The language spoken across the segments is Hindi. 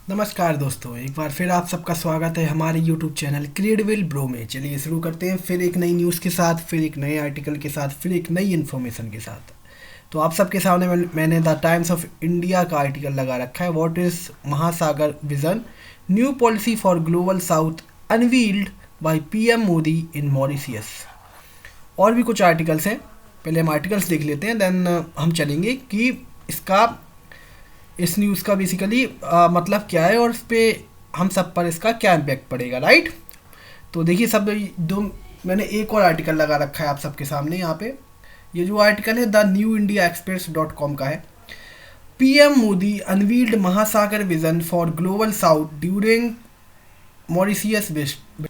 नमस्कार दोस्तों, एक बार फिर आप सबका स्वागत है हमारे YouTube चैनल क्रेडिबल ब्रो में। चलिए शुरू करते हैं फिर एक नई न्यूज़ के साथ, फिर एक नए आर्टिकल के साथ, फिर एक नई इन्फॉर्मेशन के साथ। तो आप सबके सामने मैंने द टाइम्स ऑफ इंडिया का आर्टिकल लगा रखा है। व्हाट इज़ महासागर vision, new policy for global south unveiled by PM Modi in Mauritius. और भी कुछ आर्टिकल्स हैं, पहले हम आर्टिकल्स देख लेते हैं, देन हम चलेंगे कि इसका इस न्यूज़ का बेसिकली मतलब क्या है और इस पे हम सब पर इसका क्या इम्पैक्ट पड़ेगा, राइट। तो देखिए सब दो, मैंने एक और आर्टिकल लगा रखा है आप सबके सामने यहाँ पे। ये जो आर्टिकल है the New India Express dot com का है। PM Modi unveiled Mahasagar vision for global south during Mauritius visit.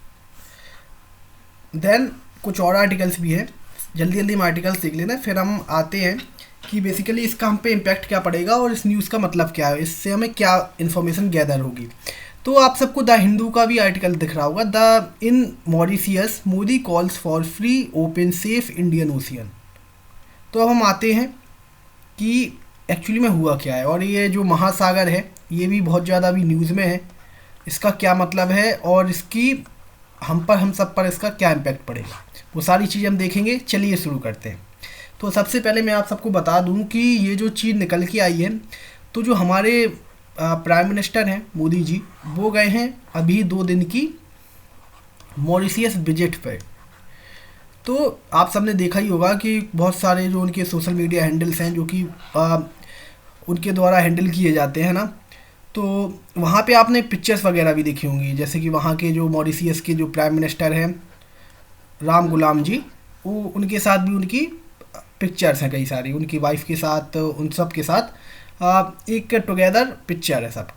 Then कुछ और आर्टिकल्स भी है, जल्दी जल्दी हम आर्टिकल्स देख लेना, फिर हम आते हैं कि बेसिकली इसका हम पे इम्पैक्ट क्या पड़ेगा और इस न्यूज़ का मतलब क्या है, इससे हमें क्या इन्फॉर्मेशन गैदर होगी। तो आप सबको द हिंदू का भी आर्टिकल दिख रहा होगा, the in Mauritius Modi calls for free open safe Indian ocean. तो अब हम आते हैं कि एक्चुअली में हुआ क्या है, और ये जो महासागर है ये भी बहुत ज़्यादा अभी न्यूज़ में है। इसका क्या मतलब है और इसकी हम सब पर इसका क्या इम्पैक्ट पड़ेगा, वो सारी चीज़ हम देखेंगे। चलिए शुरू करते हैं। तो सबसे पहले मैं आप सबको बता दूं कि ये जो चीज़ निकल के आई है, तो जो हमारे प्राइम मिनिस्टर हैं मोदी जी, वो गए हैं अभी 2 दिन की मॉरिशियस विजिट पे। तो आप सबने देखा ही होगा कि बहुत सारे जो उनके सोशल मीडिया हैंडल्स हैं जो कि उनके द्वारा हैंडल किए जाते हैं ना, तो वहाँ पे आपने पिक्चर्स वगैरह भी देखी होंगी, जैसे कि वहाँ के जो मॉरिशियस के जो प्राइम मिनिस्टर हैं राम गुलाम जी, वो उनके साथ भी उनकी पिक्चर्स हैं कई सारी, उनकी वाइफ के साथ, उन सब के साथ एक टुगेदर पिक्चर है सब।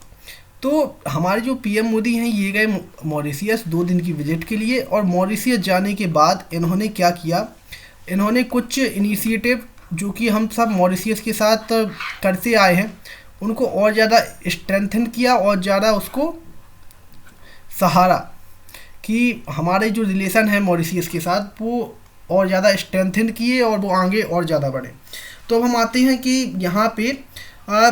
तो हमारे जो पीएम मोदी हैं ये गए मॉरिशियस 2 दिन की विजिट के लिए, और मॉरिशियस जाने के बाद इन्होंने क्या किया, इन्होंने कुछ इनिशिएटिव जो कि हम सब मॉरिशियस के साथ करते आए हैं उनको और ज़्यादा स्ट्रेंथन किया और ज़्यादा उसको सहारा कि हमारे जो रिलेशन है मॉरिशियस के साथ वो और ज़्यादा स्ट्रेंथन किए और वो आगे और ज़्यादा बढ़े। तो अब हम आते हैं कि यहाँ पे आ,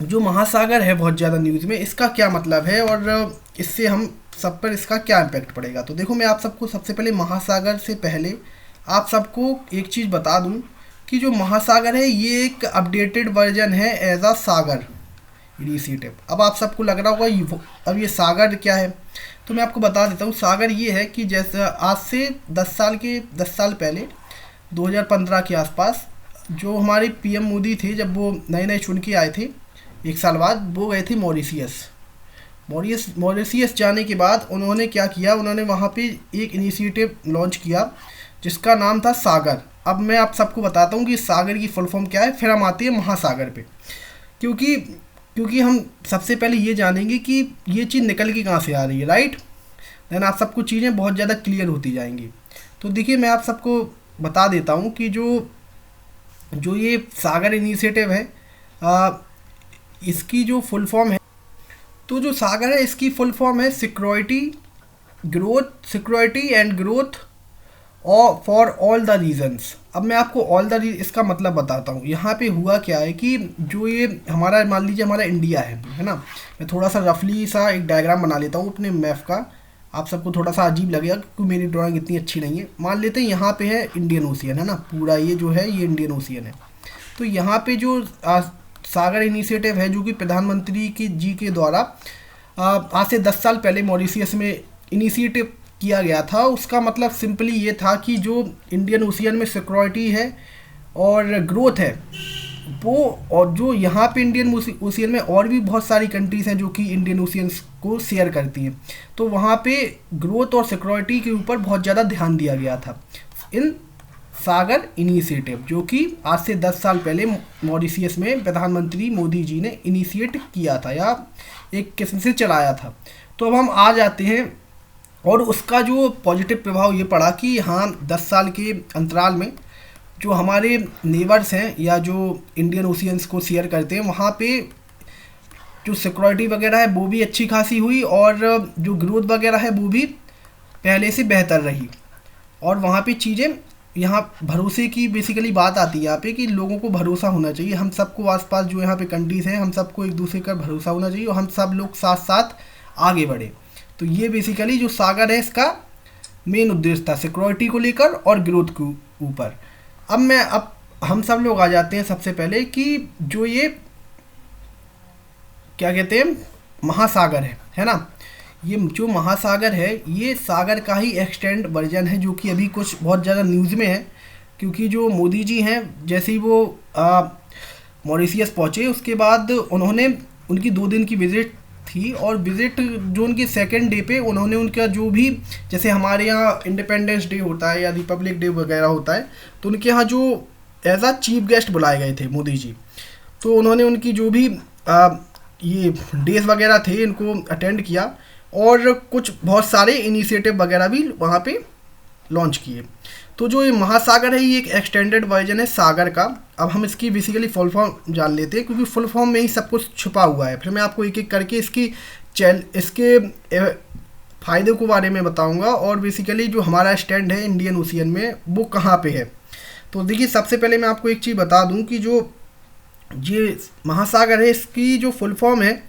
जो महासागर है बहुत ज़्यादा न्यूज़ में, इसका क्या मतलब है और इससे हम सब पर इसका क्या इम्पैक्ट पड़ेगा। तो देखो, मैं आप सबको सबसे पहले महासागर से पहले आप सबको एक चीज़ बता दूं कि जो महासागर है ये एक अपडेटेड वर्जन है एज आ सागर इनिशिएटिव। अब आप सबको लग रहा होगा अब ये सागर क्या है, तो मैं आपको बता देता हूँ। सागर ये है कि जैसे आज से 10 साल पहले 2015 के आसपास जो हमारे पीएम मोदी थे, जब वो नए नए चुन के आए थे 1 साल बाद, वो गए थे मॉरिशियस जाने के बाद उन्होंने क्या किया, उन्होंने वहाँ पे एक इनिशिएटिव लॉन्च किया जिसका नाम था सागर। अब मैं आप सबको बताता हूँ कि सागर की फुल फॉर्म क्या है, फिर हम आते हैं महासागर पे। क्योंकि क्योंकि हम सबसे पहले ये जानेंगे कि ये चीज़ निकल के कहाँ से आ रही है, राइट। देन आप सबको चीज़ें बहुत ज़्यादा क्लियर होती जाएंगी। तो देखिए, मैं आप सबको बता देता हूँ कि जो जो ये सागर इनिशिएटिव है, इसकी जो फुल फॉर्म है, तो जो सागर है इसकी फुल फॉर्म है सिक्योरिटी एंड ग्रोथ और फॉर ऑल द रीजन्स। अब मैं आपको इसका मतलब बताता हूँ। यहाँ पे हुआ क्या है कि जो ये हमारा, मान लीजिए हमारा इंडिया है ना, मैं थोड़ा सा रफली सा एक डायग्राम बना लेता हूँ अपने मैप का, आप सबको थोड़ा सा अजीब लगेगा क्योंकि मेरी ड्राइंग इतनी अच्छी नहीं है। मान लेते हैं यहाँ पे है इंडियन ओशियन, है ना, पूरा ये जो है ये इंडियन ओशियन है। तो यहाँ पे जो सागर इनिशिएटिव है जो कि प्रधानमंत्री जी के द्वारा आज से 10 साल पहले मॉरिशियस में इनिशिएटिव किया गया था, उसका मतलब सिंपली ये था कि जो इंडियन ओशियन में सिक्योरिटी है और ग्रोथ है वो, और जो यहाँ पे इंडियन ओशियन में और भी बहुत सारी कंट्रीज़ हैं जो कि इंडियन ओशियन को शेयर करती हैं, तो वहाँ पे ग्रोथ और सिक्योरिटी के ऊपर बहुत ज़्यादा ध्यान दिया गया था इन सागर इनिशिएटिव, जो कि आज से 10 साल पहले मॉरिशियस में प्रधानमंत्री मोदी जी ने इनिशिएट किया था या एक किस्म से चलाया था। तो अब हम आ जाते हैं, और उसका जो पॉजिटिव प्रभाव ये पड़ा कि हाँ 10 साल के अंतराल में जो हमारे नेबर्स हैं या जो इंडियन ओशियंस को शेयर करते हैं, वहाँ पे जो सिक्योरिटी वगैरह है वो भी अच्छी खासी हुई और जो ग्रोथ वगैरह है वो भी पहले से बेहतर रही, और वहाँ पे चीज़ें यहाँ भरोसे की बेसिकली बात आती है यहाँ पे कि लोगों को भरोसा होना चाहिए। हम सबको आसपास जो यहाँ पे कंट्रीज़ हैं, हम सबको एक दूसरे का भरोसा होना चाहिए और हम सब लोग साथ साथ आगे बढ़े। तो ये बेसिकली जो सागर है इसका मेन उद्देश्य था, सिक्योरिटी को लेकर और ग्रोथ के ऊपर। अब हम सब लोग आ जाते हैं सबसे पहले कि जो ये क्या कहते हैं महासागर है ना। ये जो महासागर है ये सागर का ही एक्सटेंड वर्जन है, जो कि अभी कुछ बहुत ज़्यादा न्यूज़ में है। क्योंकि जो मोदी जी हैं, जैसे ही वो मॉरिशियस पहुँचे उसके बाद उनकी 2 दिन की विज़िट थी, और विज़िट जो उनके सेकंड डे पे उन्होंने उनका जो भी, जैसे हमारे यहाँ इंडिपेंडेंस डे होता है या रिपब्लिक डे वगैरह होता है, तो उनके यहाँ जो एज आ चीफ गेस्ट बुलाए गए थे मोदी जी, तो उन्होंने उनकी जो भी ये डेज वगैरह थे इनको अटेंड किया और कुछ बहुत सारे इनिशिएटिव वगैरह भी वहाँ पे लॉन्च किए। तो जो ये महासागर है ये एक एक्सटेंडेड वर्जन है सागर का। अब हम इसकी बेसिकली फुल फॉर्म जान लेते हैं, क्योंकि फुल फॉर्म में ही सब कुछ छुपा हुआ है। फिर मैं आपको एक एक करके इसके फ़ायदे के बारे में बताऊंगा, और बेसिकली जो हमारा स्टैंड है इंडियन ओशियन में वो कहाँ पे है। तो देखिए, सबसे पहले मैं आपको एक चीज़ बता दूं कि जो ये महासागर है इसकी जो फुल फॉर्म है,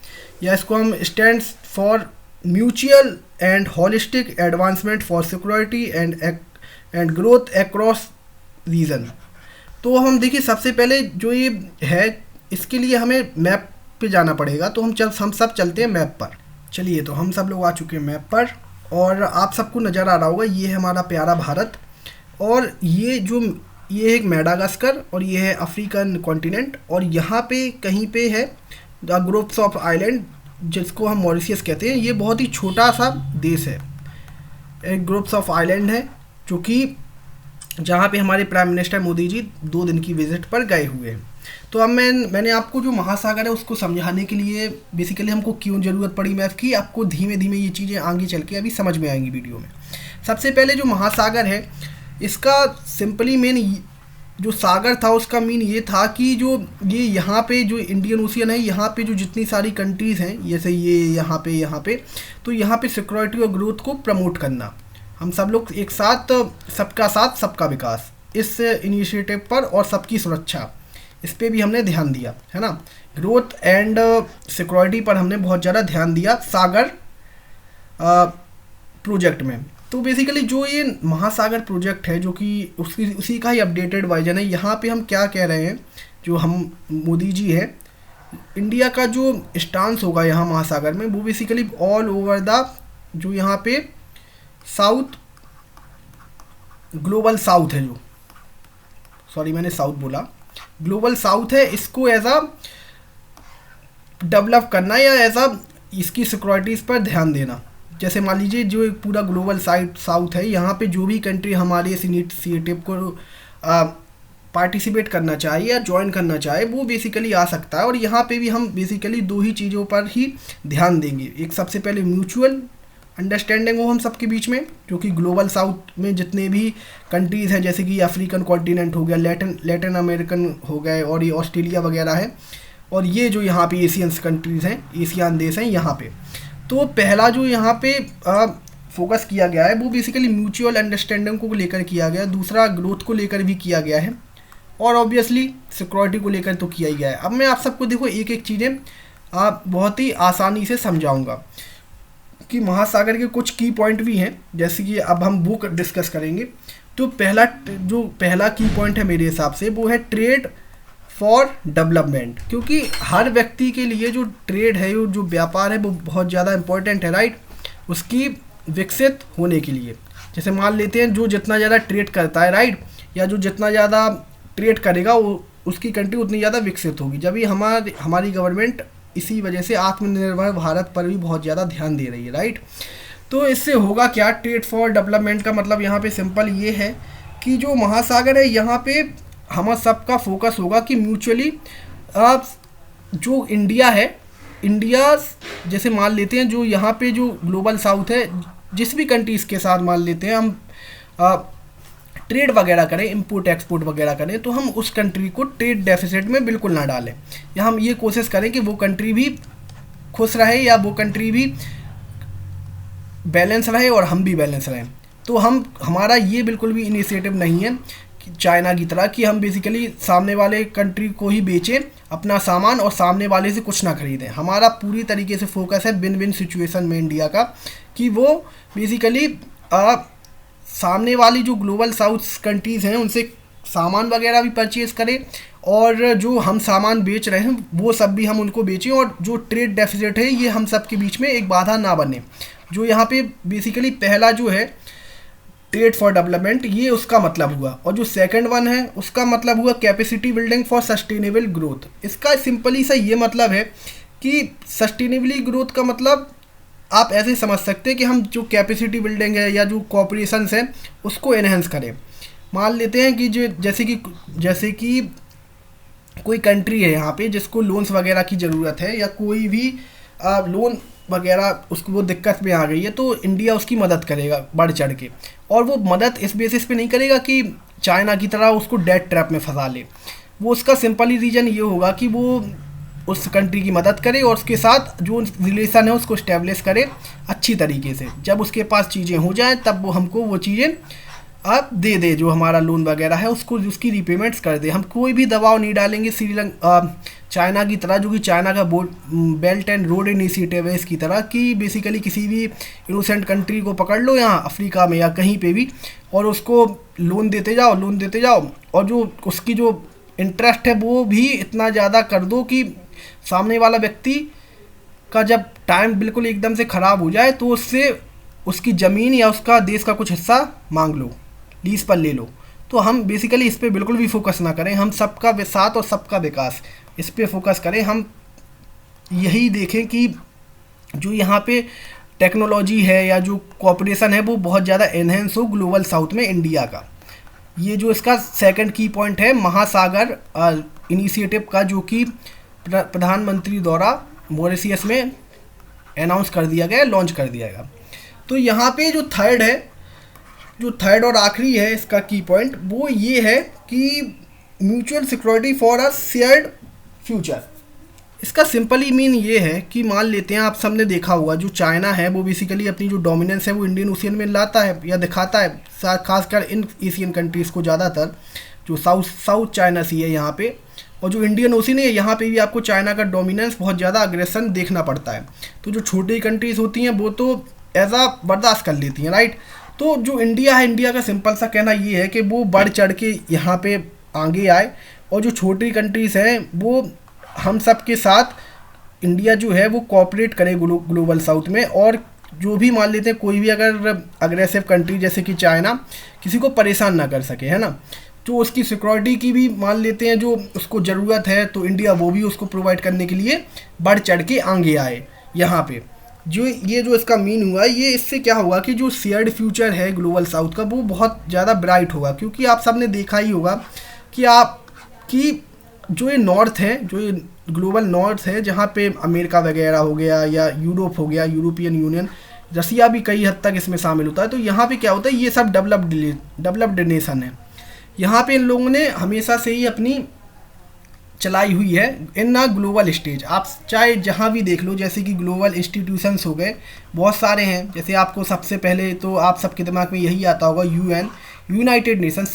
या इसको हम stands for mutual and holistic advancement for security and growth across region. तो हम देखिए, सबसे पहले जो ये है इसके लिए हमें मैप पे जाना पड़ेगा। तो हम सब चलते हैं मैप पर। चलिए, तो हम सब लोग आ चुके हैं मैप पर, और आप सबको नज़र आ रहा होगा ये है हमारा प्यारा भारत। और ये एक मेडागास्कर, और ये है अफ्रीकन कॉन्टिनेंट, और यहाँ पे कहीं पे है द ग्रुप्स ऑफ आइलैंड, जिसको हम मॉरिशियस कहते हैं। ये बहुत ही छोटा सा देश है, एक ग्रुप्स ऑफ आइलैंड है, जो कि जहाँ पे हमारे प्राइम मिनिस्टर मोदी जी 2 दिन की विजिट पर गए हुए हैं। तो अब मैंने आपको जो महासागर है उसको समझाने के लिए बेसिकली हमको क्यों ज़रूरत पड़ी मैप की, आपको धीमे धीमे ये चीज़ें आगे चल के अभी समझ में आएंगी वीडियो में। सबसे पहले जो महासागर है इसका सिंपली मेन जो सागर था उसका मीन ये था कि जो ये यहाँ पे जो इंडियन ओशियन है, यहाँ पे जो जितनी सारी कंट्रीज़ हैं, जैसे ये यहाँ पे तो यहाँ पे सिक्योरिटी और ग्रोथ को प्रमोट करना। हम सब लोग एक साथ, सबका साथ सबका विकास, इस इनिशिएटिव पर और सबकी सुरक्षा, इस पे भी हमने ध्यान दिया, है ना। ग्रोथ एंड सिक्योरिटी पर हमने बहुत ज़्यादा ध्यान दिया सागर प्रोजेक्ट में। तो बेसिकली जो ये महासागर प्रोजेक्ट है, जो कि उसी का ही अपडेटेड वर्जन है। यहाँ पे हम क्या कह रहे हैं, जो हम मोदी जी है, इंडिया का जो स्टांस होगा यहाँ महासागर में, वो बेसिकली ऑल ओवर द जो यहाँ पे साउथ, ग्लोबल साउथ है, जो सॉरी मैंने साउथ बोला, ग्लोबल साउथ है, इसको एज अ डेवलप करना या एज अ इसकी सिक्योरिटीज़ पर ध्यान देना। जैसे मान लीजिए जो एक पूरा ग्लोबल साउथ है, यहाँ पे जो भी कंट्री हमारे इस इनिशिएटिव को पार्टिसिपेट करना चाहे या ज्वाइन करना चाहे वो बेसिकली आ सकता है। और यहाँ पे भी हम बेसिकली 2 ही चीज़ों पर ही ध्यान देंगे। एक सबसे पहले म्यूचुअल अंडरस्टैंडिंग हो हम सबके बीच में, जो कि ग्लोबल साउथ में जितने भी कंट्रीज़ हैं, जैसे कि अफ्रीकन कॉन्टिनेंट हो गया, लैटिन अमेरिकन हो गए, और ये ऑस्ट्रेलिया वगैरह है, और ये जो यहाँ पे एशियंस कंट्रीज़ हैं, एशियान देश हैं यहाँ पे। तो पहला जो यहाँ पे फोकस किया गया है वो बेसिकली म्यूचुअल अंडरस्टैंडिंग को लेकर किया गया है। दूसरा ग्रोथ को लेकर भी किया गया है, और ऑब्वियसली सिक्योरिटी को लेकर तो किया ही गया है। अब मैं आप सबको देखो एक एक चीज़ें बहुत ही आसानी से समझाऊंगा कि महासागर के कुछ की पॉइंट भी हैं, जैसे कि अब हम बुक डिस्कस करेंगे। तो पहला की पॉइंट है मेरे हिसाब से, वो है ट्रेड फॉर डेवलपमेंट। क्योंकि हर व्यक्ति के लिए जो ट्रेड है, जो व्यापार है, वो बहुत ज़्यादा इम्पोर्टेंट है, राइट, उसकी विकसित होने के लिए। जैसे मान लेते हैं जो जितना ज़्यादा ट्रेड करता है, राइट, या जो जितना ज़्यादा ट्रेड करेगा उसकी कंट्री उतनी ज़्यादा विकसित होगी। जब भी हमारी गवर्नमेंट इसी वजह से आत्मनिर्भर भारत पर भी बहुत ज़्यादा ध्यान दे रही है, राइट। तो इससे होगा क्या, ट्रेड फॉर डेवलपमेंट का मतलब यहाँ पे सिंपल ये है कि जो महासागर है यहाँ पे हम सबका फोकस होगा कि म्यूचुअली जो इंडिया है, इंडिया जैसे मान लेते हैं जो यहाँ पे जो ग्लोबल साउथ है, जिस भी कंट्रीज़ के साथ मान लेते हैं हम ट्रेड वगैरह करें, इंपोर्ट एक्सपोर्ट वगैरह करें, तो हम उस कंट्री को ट्रेड डेफिसिट में बिल्कुल ना डालें, या हम ये कोशिश करें कि वो कंट्री भी खुश रहे या वो कंट्री भी बैलेंस रहे और हम भी बैलेंस रहें। तो हमारा ये बिल्कुल भी इनिशिएटिव नहीं है चाइना की तरह कि हम बेसिकली सामने वाले कंट्री को ही बेचें अपना सामान और सामने वाले से कुछ ना खरीदें। हमारा पूरी तरीके से फोकस है विन विन सिचुएशन में इंडिया का, कि वो बेसिकली सामने वाली जो ग्लोबल साउथ कंट्रीज़ हैं उनसे सामान वगैरह भी परचेज़ करें, और जो हम सामान बेच रहे हैं वो सब भी हम उनको बेचें, और जो ट्रेड डेफिसिट है ये हम सब के बीच में एक बाधा ना बने। जो यहाँ पे बेसिकली पहला जो है ट्रेड फॉर डेवलपमेंट, ये उसका मतलब हुआ, और जो सेकंड वन है उसका मतलब हुआ capacity building for sustainable growth. इसका सिंपली सा ये मतलब है कि सस्टेनेबली ग्रोथ का मतलब आप ऐसे समझ सकते हैं कि हम जो कैपेसिटी बिल्डिंग है या जो कॉपरेशंस है उसको एनहेंस करें। मान लेते हैं कि जो जैसे कि कोई कंट्री है यहाँ पे जिसको लोन्स वगैरह की ज़रूरत है, या कोई भी लोन वगैरह उसको वो दिक्कत में आ गई है, तो इंडिया उसकी मदद करेगा बढ़ चढ़ के। और वो मदद इस बेसिस पे नहीं करेगा कि चाइना की तरह उसको डेट ट्रैप में फंसा ले। वो उसका सिंपली रीज़न ये होगा कि वो उस कंट्री की मदद करे और उसके साथ जो रिलेशन है उसको इस्टेब्लिश करे अच्छी तरीके से। जब उसके पास चीज़ें हो जाएं तब वो हमको वो चीज़ें आप दे दे, जो हमारा लोन वगैरह है उसको उसकी रीपेमेंट्स कर दे। हम कोई भी दबाव नहीं डालेंगे चाइना की तरह, जो कि चाइना का बेल्ट एंड रोड इनिशिएटिव है इसकी तरह, कि बेसिकली किसी भी इनोसेंट कंट्री को पकड़ लो यहाँ अफ्रीका में या कहीं पे भी, और उसको लोन देते जाओ, और जो उसकी जो इंटरेस्ट है वो भी इतना ज़्यादा कर दो कि सामने वाला व्यक्ति का जब टाइम बिल्कुल एकदम से ख़राब हो जाए तो उससे उसकी ज़मीन या उसका देश का कुछ हिस्सा मांग लो, लीज पर ले लो। तो हम बेसिकली इस पे बिल्कुल भी फोकस ना करें, हम सबका साथ और सबका विकास इस पे फोकस करें। हम यही देखें कि जो यहाँ पे टेक्नोलॉजी है या जो कॉपरेशन है वो बहुत ज़्यादा एनहेंस हो ग्लोबल साउथ में इंडिया का। ये जो इसका सेकंड की पॉइंट है महासागर इनिशिएटिव का, जो कि प्रधानमंत्री द्वारा मॉरिशस में अनाउंस कर दिया गया, लॉन्च कर दिया गया। तो यहाँ पे जो थर्ड और आखिरी है इसका की पॉइंट, वो ये है कि mutual security for a shared future. इसका सिंपली मीन ये है कि मान लेते हैं, आप सबने देखा होगा जो चाइना है वो बेसिकली अपनी जो डोमिनेंस है वो इंडियन ओशियन में लाता है या दिखाता है, खासकर इन एशियन कंट्रीज़ को ज़्यादातर, जो साउथ चाइना सी है यहाँ पे, और जो इंडियन ओशियन है यहाँ पे भी आपको चाइना का डोमिनेंस बहुत ज़्यादा अग्रेसन देखना पड़ता है। तो जो छोटी कंट्रीज़ होती हैं वो तो ऐसा बर्दाश्त कर लेती हैं, राइट। तो जो इंडिया है, इंडिया का सिंपल सा कहना ये है कि वो बढ़ चढ़ के यहाँ पे आगे आए, और जो छोटी कंट्रीज़ हैं वो हम सब के साथ इंडिया जो है वो कोऑपरेट करे ग्लोबल साउथ में। और जो भी मान लेते हैं कोई भी अगर अग्रेसिव कंट्री जैसे कि चाइना किसी को परेशान ना कर सके, है ना, तो उसकी सिक्योरिटी की भी मान लेते हैं जो उसको ज़रूरत है, तो इंडिया वो भी उसको प्रोवाइड करने के लिए बढ़ चढ़ के आगे आए यहाँ पे। जो इसका मीन हुआ, ये इससे क्या होगा कि जो शेयर्ड फ्यूचर है ग्लोबल साउथ का वो बहुत ज़्यादा ब्राइट होगा। क्योंकि आप सबने देखा ही होगा कि जो ये नॉर्थ है, जो ये ग्लोबल नॉर्थ है, जहाँ पे अमेरिका वगैरह हो गया या यूरोप हो गया, यूरोपियन यूनियन, रसिया भी कई हद तक इसमें शामिल होता है। तो यहाँ पे क्या होता है, ये सब डेवलप्ड नेशन है। यहाँ पे इन लोगों ने हमेशा से ही अपनी चलाई हुई है इन ना ग्लोबल स्टेज। आप चाहे जहाँ भी देख लो, जैसे कि ग्लोबल इंस्टीट्यूशंस हो गए, बहुत सारे हैं। जैसे आपको सबसे पहले तो आप सबके दिमाग में यही आता होगा, यूएन, यूनाइटेड नेशन,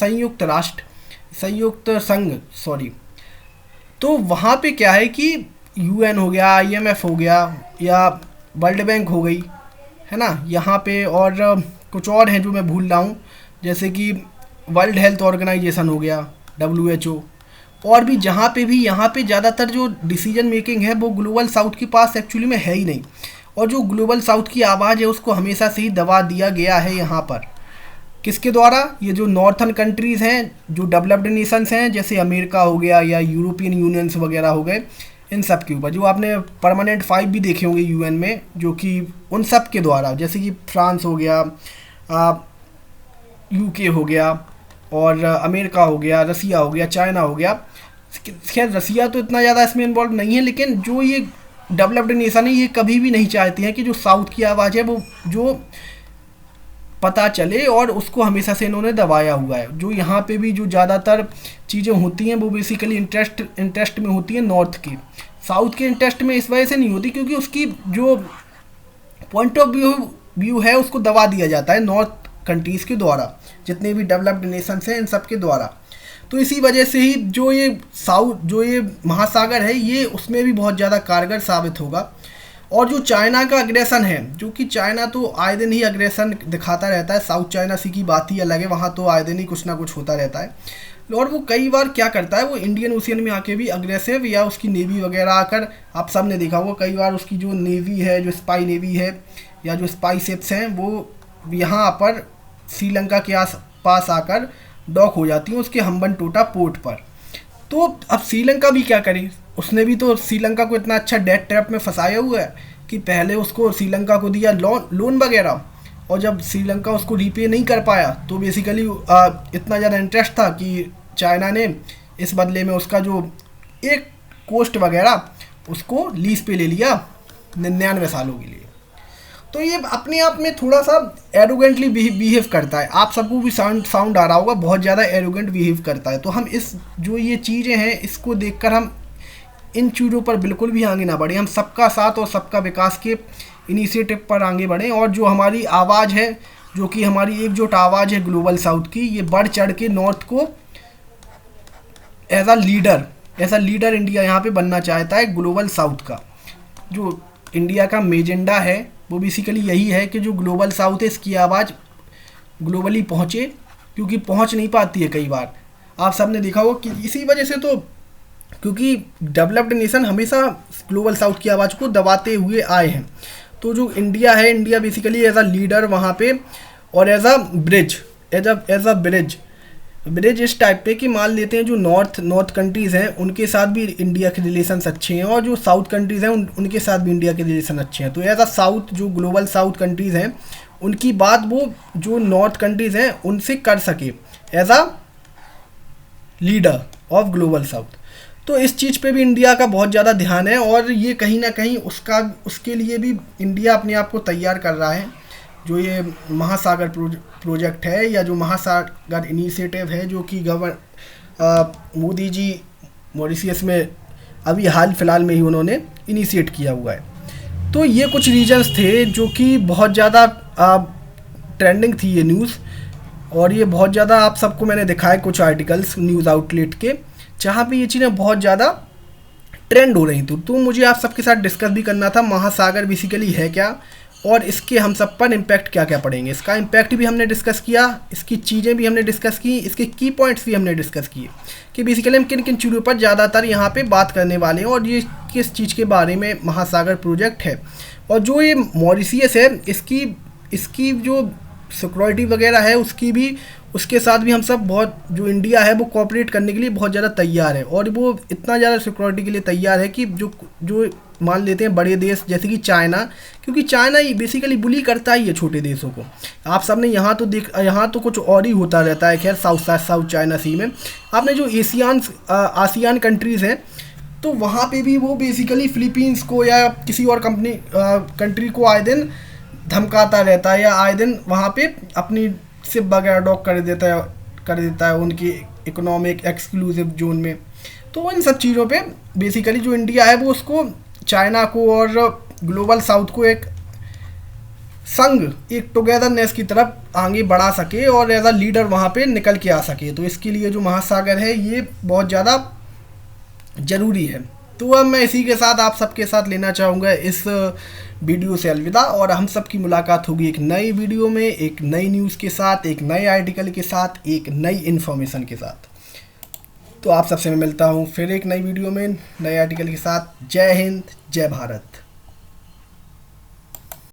संयुक्त संघ, तो वहाँ पे क्या है कि यूएन हो गया, आईएमएफ हो गया, या वर्ल्ड बैंक हो गई, है ना, यहाँ पे और कुछ और हैं जो मैं भूल रहा हूँ, जैसे कि वर्ल्ड हेल्थ ऑर्गेनाइजेशन हो गया, WHO, और भी जहाँ पे भी यहाँ पे ज़्यादातर जो डिसीजन मेकिंग है वो ग्लोबल साउथ के पास एक्चुअली में है ही नहीं। और जो ग्लोबल साउथ की आवाज़ है उसको हमेशा से ही दबा दिया गया है यहाँ पर। किसके द्वारा? ये जो नॉर्थन कंट्रीज़ हैं, जो डेवलप्ड नेशंस हैं, जैसे अमेरिका हो गया या यूरोपियन यूनियंस वगैरह हो गए, इन सब के ऊपर। जो आपने परमानेंट 5 भी देखे होंगे यूएन में, जो कि उन सब के द्वारा, जैसे कि फ्रांस हो गया, UK हो गया, और अमेरिका हो गया, रसिया हो गया, चाइना हो गया। खैर रसिया तो इतना ज़्यादा इसमें इन्वॉल्व नहीं है, लेकिन जो ये डेवलप्ड नेशन है ये कभी भी नहीं चाहती हैं कि जो साउथ की आवाज़ है वो जो पता चले, और उसको हमेशा से इन्होंने दबाया हुआ है। जो यहाँ पे भी जो ज़्यादातर चीज़ें होती हैं वो बेसिकली इंटरेस्ट में होती हैं नॉर्थ के। साउथ के इंटरेस्ट में इस वजह से नहीं होती क्योंकि उसकी जो पॉइंट ऑफ व्यू है उसको दबा दिया जाता है नॉर्थ कंट्रीज़ के द्वारा, जितने भी डेवलप्ड नेशंस हैं इन सब के द्वारा। तो इसी वजह से ही जो ये महासागर है ये उसमें भी बहुत ज़्यादा कारगर साबित होगा। और जो चाइना का अग्रेसन है, जो कि चाइना तो आए दिन ही अग्रेसन दिखाता रहता है, साउथ चाइना सी की बात ही अलग है, वहाँ तो आए दिन ही कुछ ना कुछ होता रहता है। और वो कई बार क्या करता है, वो इंडियन ओशियन में आके भी अग्रेसिव या उसकी नेवी वगैरह आकर, आप सब ने देखा होगा कई बार उसकी जो नेवी है, जो स्पाई नेवी है या जो स्पाई शिप्स हैं, वो यहाँ पर श्रीलंका के आस पास आकर डॉक हो जाती हैं उसके हम्बनटोटा पोर्ट पर। तो अब श्रीलंका भी क्या करे, उसने भी तो श्रीलंका को इतना अच्छा डेट ट्रैप में फंसाया हुआ है कि पहले उसको श्रीलंका को दिया लोन वगैरह, और जब श्रीलंका उसको रीपे नहीं कर पाया तो बेसिकली इतना ज़्यादा इंटरेस्ट था कि चाइना ने इस बदले में उसका जो एक कोस्ट वगैरह उसको लीज पे ले लिया 99 सालों के लिए। तो ये अपने आप में थोड़ा सा एरोगेंटली बिहेव करता है, आप सबको भी साउंड आ रहा होगा, बहुत ज़्यादा एरोगेंट बिहेव करता है। तो हम इस जो ये चीज़ें हैं इसको देखकर हम इन चीज़ों पर बिल्कुल भी आगे ना बढ़ें, हम सबका साथ और सबका विकास के इनिशिएटिव पर आगे बढ़ें। और जो हमारी आवाज़ है, जो कि हमारी एकजुट आवाज़ है ग्लोबल साउथ की, ये बढ़ चढ़ के नॉर्थ को एज अ लीडर इंडिया यहाँ पे बनना चाहता है ग्लोबल साउथ का। जो इंडिया का एजेंडा है वो बेसिकली यही है कि जो ग्लोबल साउथ है इसकी आवाज़ ग्लोबली पहुँचे, क्योंकि पहुँच नहीं पाती है कई बार। आप सब ने देखा होगा कि इसी वजह से तो, क्योंकि डेवलप्ड नेशन हमेशा ग्लोबल साउथ की आवाज़ को दबाते हुए आए हैं। तो जो इंडिया है, India basically as a leader वहाँ पे और एज अ ब्रिज इस टाइप पे कि मान लेते हैं जो नॉर्थ कंट्रीज़ हैं उनके साथ भी इंडिया के रिलेशंस अच्छे हैं, और जो साउथ कंट्रीज़ हैं उनके साथ भी इंडिया के रिलेशन अच्छे हैं। तो एज अ साउथ, जो ग्लोबल साउथ कंट्रीज़ हैं उनकी बात वो जो नॉर्थ कंट्रीज़ हैं उनसे कर सके as a leader of global south. तो इस चीज़ पे भी इंडिया का बहुत ज़्यादा ध्यान है, और ये कहीं ना कहीं उसके लिए भी इंडिया अपने आप को तैयार कर रहा है। जो ये महासागर प्रोजेक्ट है या जो महासागर इनिशिएटिव है, जो कि मोदी जी मॉरिशियस में अभी हाल फिलहाल में ही उन्होंने इनिशिएट किया हुआ है। तो ये कुछ रीजंस थे जो कि बहुत ज़्यादा ट्रेंडिंग थी ये न्यूज़, और ये बहुत ज़्यादा आप सबको मैंने दिखाए कुछ आर्टिकल्स न्यूज़ आउटलेट के, जहाँ पे ये चीज़ें बहुत ज़्यादा ट्रेंड हो रही थी। तो मुझे आप सबके साथ डिस्कस भी करना था महासागर बेसिकली है क्या, और इसके हम सब पर इम्पैक्ट क्या क्या पड़ेंगे। इसका इम्पैक्ट भी हमने डिस्कस किया, इसकी चीज़ें भी हमने डिस्कस की, इसके की पॉइंट्स भी हमने डिस्कस किए कि बेसिकली हम किन किन चीज़ों पर ज़्यादातर यहाँ पे बात करने वाले हैं, और ये किस चीज़ के बारे में महासागर प्रोजेक्ट है। और जो ये मॉरिशियस है इसकी जो सिक्योरिटी वगैरह है उसके साथ भी हम सब बहुत, जो इंडिया है वो कोऑपरेट करने के लिए बहुत ज़्यादा तैयार है, और वो इतना ज़्यादा सिक्योरिटी के लिए तैयार है कि जो मान लेते हैं बड़े देश जैसे कि चाइना, क्योंकि चाइना ही बेसिकली बुली करता ही है छोटे देशों को। आप सबने यहाँ तो कुछ और ही होता रहता है, खैर साउथ चाइना सी में आपने जो आसियान कंट्रीज़ हैं तो वहाँ पे भी वो बेसिकली फिलीपींस को या किसी और कंट्री को आए दिन धमकाता रहता है, या आए दिन वहाँ पे अपनी शिप वगैरह डॉक कर देता है उनकी इकोनॉमिक एक्सक्लूसिव जोन में। तो इन सब चीज़ों पे बेसिकली जो इंडिया है वो उसको, चाइना को और ग्लोबल साउथ को एक टुगेदरनेस की तरफ आगे बढ़ा सके और एज अ लीडर वहाँ पे निकल के आ सके। तो इसके लिए जो महासागर है ये बहुत ज़्यादा ज़रूरी है। तो अब मैं इसी के साथ आप सबके साथ लेना चाहूँगा इस वीडियो से अलविदा, और हम सब की मुलाकात होगी एक नई वीडियो में, एक नई न्यूज़ के साथ, एक नए आर्टिकल के साथ, एक नई इन्फॉर्मेशन के साथ। तो आप सबसे मैं मिलता हूँ फिर एक नई वीडियो में नए आर्टिकल के साथ। जय हिंद, जय भारत।